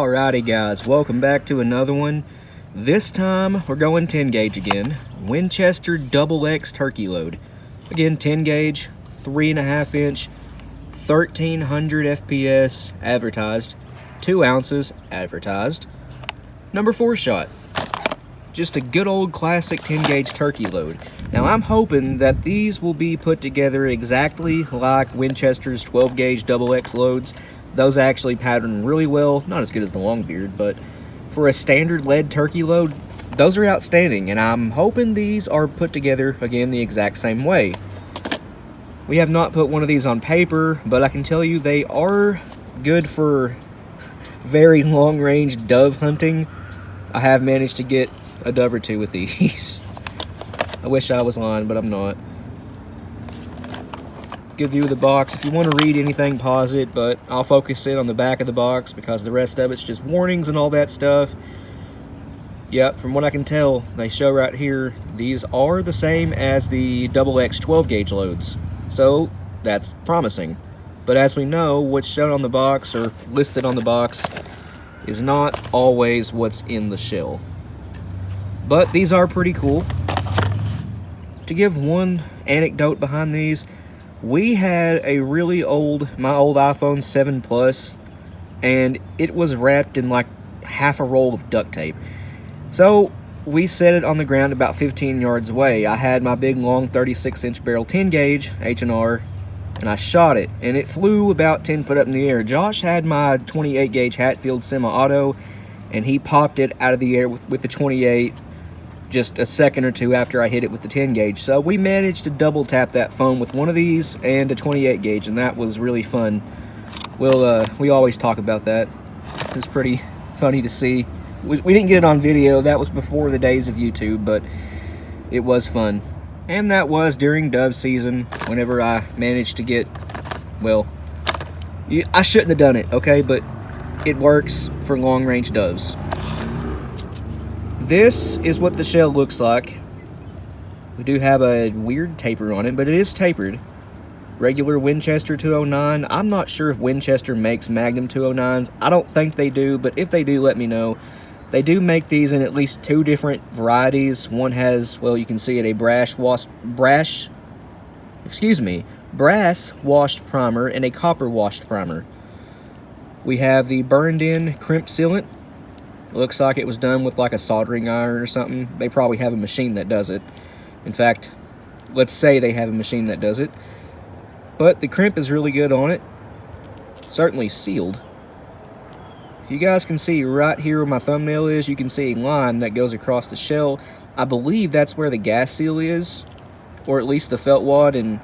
Alrighty guys, welcome back to another one. This time we're going 10 gauge again. Winchester XX turkey load. Again, 10 gauge, 3.5 inch, 1300 FPS advertised, 2 ounces advertised, number 4 shot. Just a good old classic 10 gauge turkey load. Now I'm hoping that these will be put together exactly like Winchester's 12 gauge XX loads. Those actually pattern really well, not as good as the Longbeard, but for a standard lead turkey load, those are outstanding, and I'm hoping these are put together, again, the exact same way. We have not put one of these on paper, but I can tell you they are good for very long-range dove hunting. I have managed to get a dove or two with these. I wish I was lying, but I'm not. Good view of the box. If you want to read anything, pause it, but I'll focus in on the back of the box because the rest of it's just warnings and all that stuff. Yep, from what I can tell, they show right here, these are the same as the XX 12 gauge loads. So that's promising. But as we know, what's shown on the box or listed on the box is not always what's in the shell. But these are pretty cool. To give one anecdote behind these, we had a really my old iPhone 7 Plus, and it was wrapped in like half a roll of duct tape. So we set it on the ground about 15 yards away. I had my big long 36-inch barrel 10 gauge H&R, and I shot it, and it flew about 10 foot up in the air. Josh had my 28 gauge Hatfield semi-auto, and he popped it out of the air with the 28 just a second or two after I hit it with the 10 gauge. So we managed to double tap that phone with one of these and a 28 gauge, and that was really fun. We always talk about that. It was pretty funny to see. We didn't get it on video. That was before the days of YouTube, but it was fun. And that was during dove season, whenever I managed to get, well, I shouldn't have done it, okay, but it works for long-range doves. This is what the shell looks like. We do have a weird taper on it, but it is tapered. Regular Winchester 209. I'm not sure if Winchester makes Magnum 209s. I don't think they do, but if they do, let me know. They do make these in at least 2 different varieties. One has, well, you can see it, a brass washed primer and a copper washed primer. We have the burned in crimp sealant. Looks like it was done with like a soldering iron or something. They probably have a machine that does it. In fact, let's say they have a machine that does it. But the crimp is really good on it. Certainly sealed. You guys can see right here where my thumbnail is, you can see a line that goes across the shell. I believe that's where the gas seal is, or at least the felt wad, and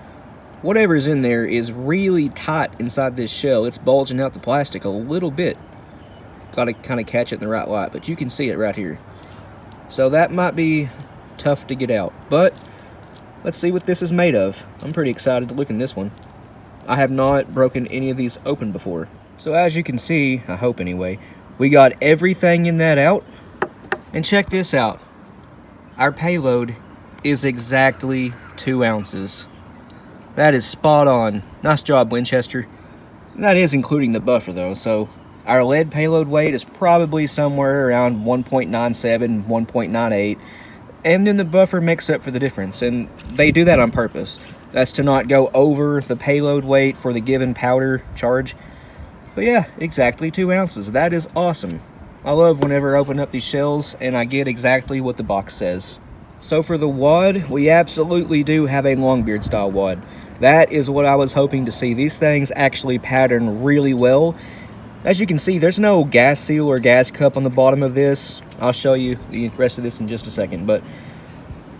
whatever's in there is really tight inside this shell. It's bulging out the plastic a little bit. Got to kind of catch it in the right light, but you can see it right here. So that might be tough to get out, but let's see what this is made of. I'm pretty excited to look in this one. I have not broken any of these open before. So as you can see, I hope anyway, we got everything in that out. And check this out. Our payload is exactly 2 ounces. That is spot on. Nice job, Winchester. That is including the buffer though, so our lead payload weight is probably somewhere around 1.97, 1.98, and then the buffer makes up for the difference, and they do that on purpose. That's to not go over the payload weight for the given powder charge. But yeah, exactly 2 ounces. That is awesome. I love whenever I open up these shells and I get exactly what the box says. So for the wad, we absolutely do have a Longbeard style wad. That is what I was hoping to see. These things actually pattern really well. As you can see, there's no gas seal or gas cup on the bottom of this. I'll show you the rest of this in just a second, but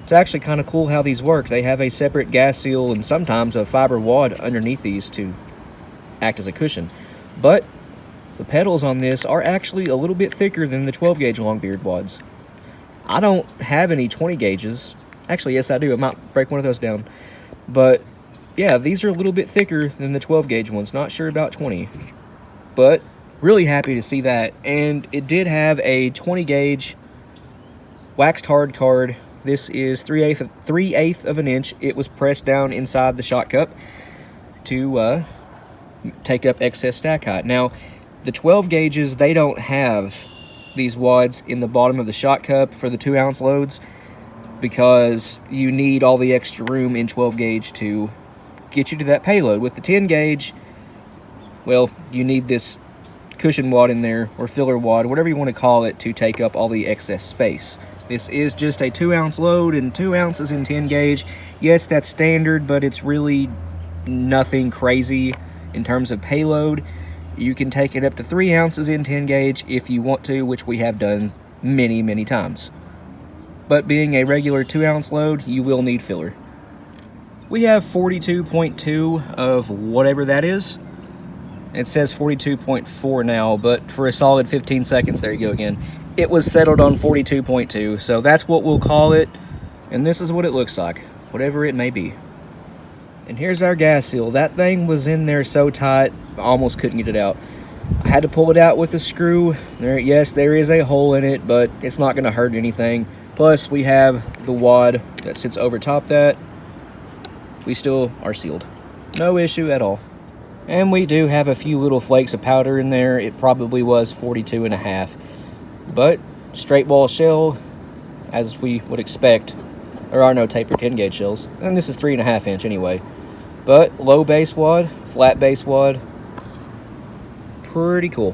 it's actually kind of cool how these work. They have a separate gas seal and sometimes a fiber wad underneath these to act as a cushion. But the pedals on this are actually a little bit thicker than the 12 gauge Longbeard wads. I don't have any 20 gauges. Actually, yes, I do. I might break one of those down. But yeah, these are a little bit thicker than the 12 gauge ones. Not sure about 20. But really happy to see that. And it did have a 20 gauge waxed hard card. This is 3/8 of an inch. It was pressed down inside the shot cup to take up excess stack height. Now, The 12 gauges, they don't have these wads in the bottom of the shot cup for the 2-ounce loads because you need all the extra room in 12 gauge to get you to that payload. With the 10 gauge, well, you need this cushion wad in there, or filler wad, whatever you want to call it, to take up all the excess space. This is just a 2-ounce load and 2 ounces in 10 gauge. Yes, that's standard, but it's really nothing crazy in terms of payload. You can take it up to 3 ounces in 10 gauge if you want to, which we have done many, many times. But being a regular 2-ounce load, you will need filler. We have 42.2 of whatever that is. It says 42.4 now, but for a solid 15 seconds, there you go again. It was settled on 42.2, so that's what we'll call it. And this is what it looks like, whatever it may be. And here's our gas seal. That thing was in there so tight, I almost couldn't get it out. I had to pull it out with a screw. Yes, there is a hole in it, but it's not going to hurt anything. Plus, we have the wad that sits over top that. We still are sealed. No issue at all. And we do have a few little flakes of powder in there. It probably was 42.5. But straight wall shell, as we would expect. There are no tapered 10 gauge shells. And this is 3.5 inch anyway. But low base wad, flat base wad. Pretty cool.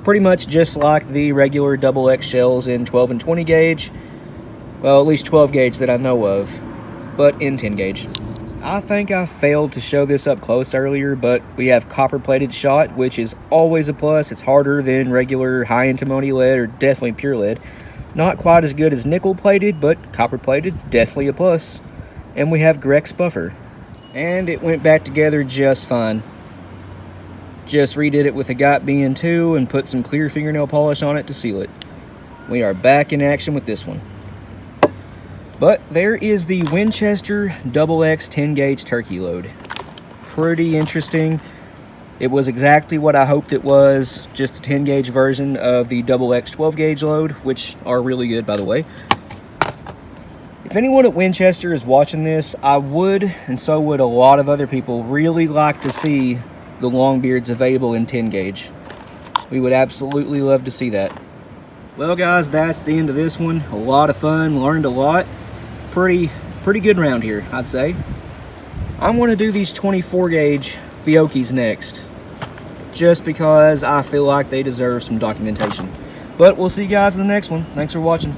Pretty much just like the regular XX shells in 12 and 20 gauge. Well, at least 12 gauge that I know of. But in 10 gauge. I think I failed to show this up close earlier, but we have copper-plated shot, which is always a plus. It's harder than regular high-antimony lead, or definitely pure lead. Not quite as good as nickel-plated, but copper-plated, definitely a plus. And we have Grex buffer. And it went back together just fine. Just redid it with a GOT BN2 and put some clear fingernail polish on it to seal it. We are back in action with this one. But there is the Winchester XX 10 gauge turkey load. Pretty interesting. It was exactly what I hoped it was, just a 10 gauge version of the XX 12 gauge load, which are really good, by the way. If anyone at Winchester is watching this, I would, and so would a lot of other people, really like to see the Longbeards available in 10 gauge. We would absolutely love to see that. Well guys, that's the end of this one. A lot of fun, learned a lot. Pretty good round here, I'd say. I'm going to do these 24 gauge Fiocchis next, just because I feel like they deserve some documentation. But we'll see you guys in the next one. Thanks for watching.